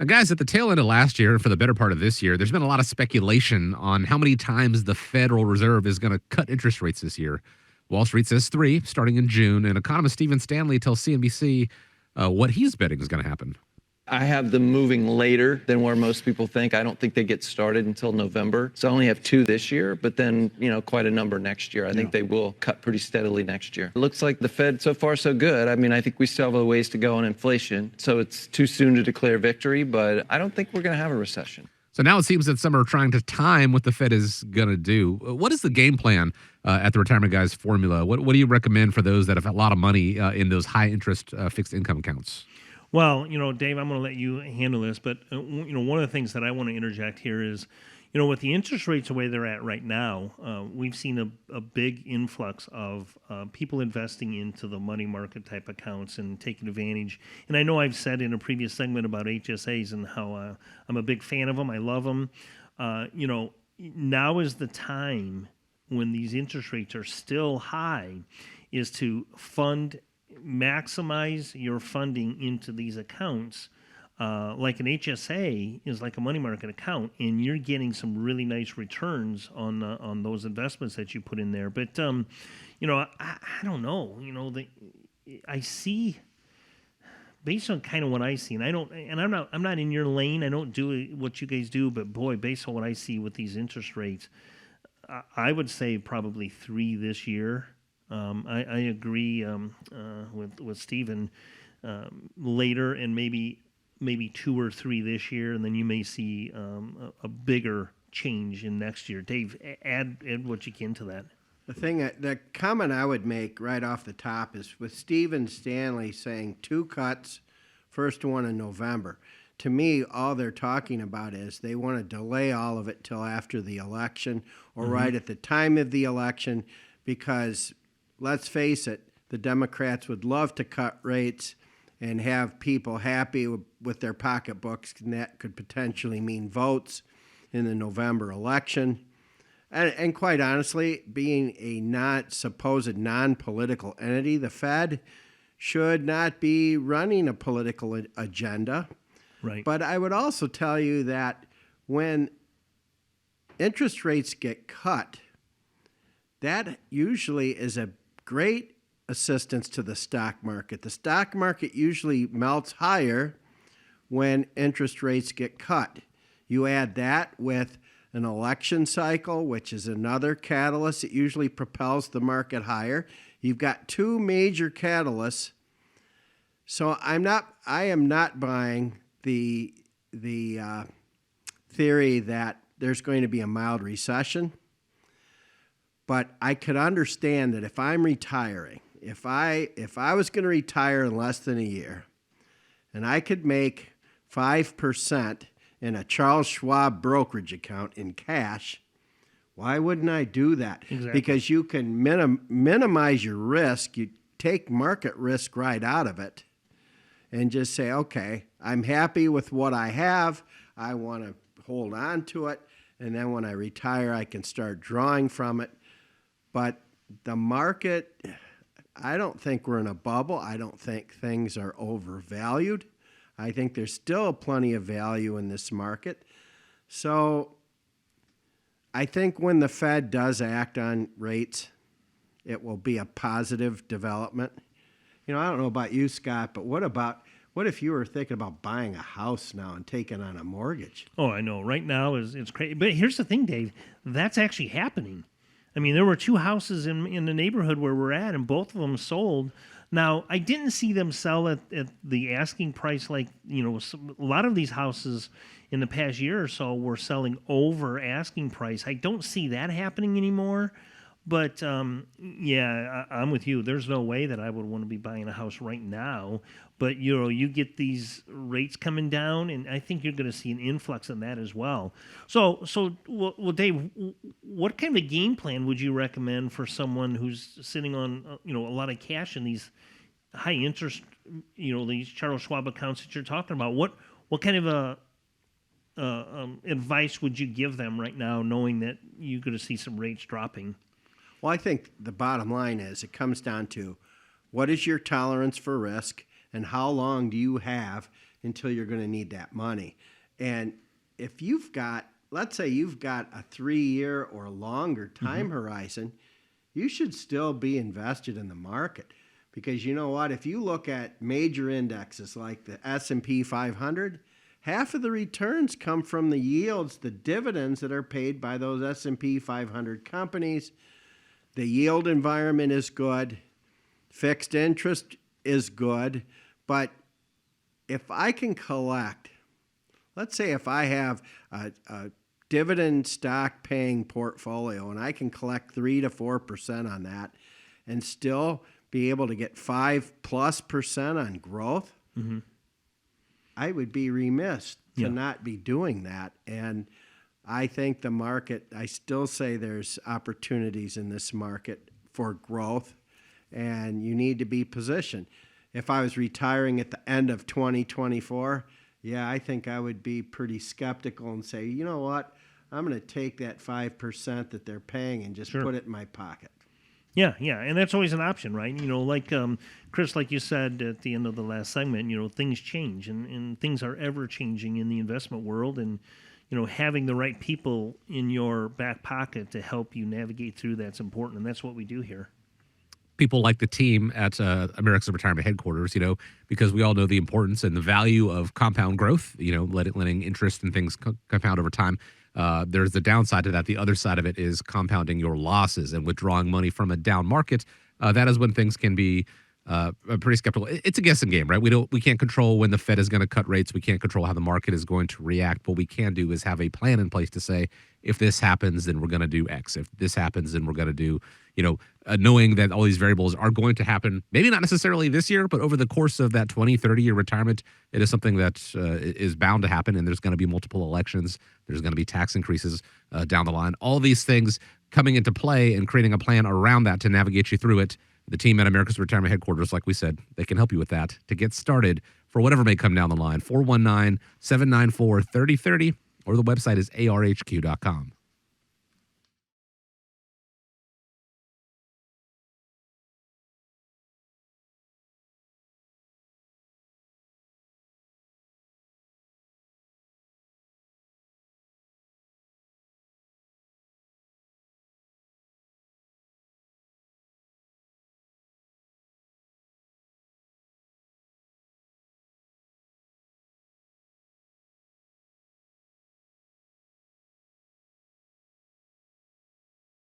Guys, at the tail end of last year and for the better part of this year, there's been a lot of speculation on how many times the Federal Reserve is going to cut interest rates this year. Wall Street says 3, starting in June, and economist Stephen Stanley tells CNBC what he's betting is going to happen. I have them moving later than where most people think. I don't think they get started until November. So I only have 2 this year, but then, quite a number next year. I think they will cut pretty steadily next year. It looks like the Fed, so far, so good. I mean, I think we still have a ways to go on inflation. So it's too soon to declare victory, but I don't think we're going to have a recession. So now it seems that some are trying to time what the Fed is going to do. What is the game plan at the Retirement Guys formula? What do you recommend for those that have a lot of money in those high interest fixed income accounts? Well, Dave, I'm going to let you handle this, but one of the things that I want to interject here is, with the interest rates the way they're at right now, we've seen a big influx of people investing into the money market type accounts and taking advantage. And I know I've said in a previous segment about HSAs and how I'm a big fan of them. I love them. Now is the time when these interest rates are still high is to maximize your funding into these accounts. Like an HSA is like a money market account, and you're getting some really nice returns on those investments that you put in there. But I don't know. I see, based on kind of what I see, and I'm not in your lane. I don't do what you guys do, but boy, based on what I see with these interest rates, I would say probably 3 this year. I agree with Stephen later, and maybe 2 or 3 this year, and then you may see a bigger change in next year. Dave, add what you can to that. The comment I would make right off the top is with Stephen Stanley saying 2 cuts, first one in November. To me, all they're talking about is they want to delay all of it till after the election or right at the time of the election, because let's face it, the Democrats would love to cut rates and have people happy with their pocketbooks, and that could potentially mean votes in the November election. And quite honestly, being a supposed non-political entity, the Fed should not be running a political agenda. Right. But I would also tell you that when interest rates get cut, that usually is a great assistance to the stock market. The stock market usually melts higher when interest rates get cut. You add that with an election cycle, which is another catalyst. It usually propels the market higher. You've got 2 major catalysts. So I am not buying the theory that there's going to be a mild recession. But I could understand that if I'm retiring, if I was going to retire in less than a year, and I could make 5% in a Charles Schwab brokerage account in cash, why wouldn't I do that? Exactly. Because you can minimize your risk. You take market risk right out of it and just say, okay, I'm happy with what I have. I want to hold on to it. And then when I retire, I can start drawing from it. But the market, I don't think we're in a bubble. I don't think things are overvalued. I think there's still plenty of value in this market. So I think when the Fed does act on rates, it will be a positive development. I don't know about you, Scott, but what if you were thinking about buying a house now and taking on a mortgage? Oh, I know. Right now it's crazy. But here's the thing, Dave. That's actually happening. I mean, there were 2 houses in the neighborhood where we're at, and both of them sold. Now, I didn't see them sell at the asking price like, a lot of these houses in the past year or so were selling over asking price. I don't see that happening anymore. But, I'm with you. There's no way that I would want to be buying a house right now. But, you get these rates coming down, and I think you're going to see an influx in that as well. So, well, Dave, what kind of a game plan would you recommend for someone who's sitting on, a lot of cash in these high interest, these Charles Schwab accounts that you're talking about? What kind of advice would you give them right now, knowing that you're going to see some rates dropping? Well, I think the bottom line is it comes down to what is your tolerance for risk and how long do you have until you're going to need that money. And if you've got, let's say you've got a 3-year or longer time horizon, you should still be invested in the market. Because you know what? If you look at major indexes like the S&P 500, half of the returns come from the yields, the dividends that are paid by those S&P 500 companies. The yield environment is good. Fixed interest is good. But if I can collect, let's say if I have a dividend stock paying portfolio and I can collect 3 to 4% on that and still be able to get 5+% on growth, I would be remiss to not be doing that. And I think the market, I still say there's opportunities in this market for growth, and you need to be positioned. If I was retiring at the end of 2024, yeah, I think I would be pretty skeptical and say, you know what, I'm going to take that 5% that they're paying and just put it in my pocket. Yeah, and that's always an option, right? Like Chris, like you said at the end of the last segment, things change and things are ever changing in the investment world, and having the right people in your back pocket to help you navigate through that's important, and that's what we do here. People like the team at America's Retirement Headquarters, because we all know the importance and the value of compound growth, letting interest and things compound over time. There's the downside to that. The other side of it is compounding your losses and withdrawing money from a down market. That is when things can be pretty skeptical. It's a guessing game, right? We can't control when the Fed is going to cut rates. We can't control how the market is going to react. What we can do is have a plan in place to say, if this happens, then we're going to do X. If this happens, then we're going to do, knowing that all these variables are going to happen, maybe not necessarily this year, but over the course of that 20, 30-year retirement, it is something that is bound to happen, and there's going to be multiple elections. There's going to be tax increases down the line. All these things coming into play and creating a plan around that to navigate you through it. The team at America's Retirement Headquarters, like we said, they can help you with that to get started for whatever may come down the line. 419-794-3030, or the website is arhq.com.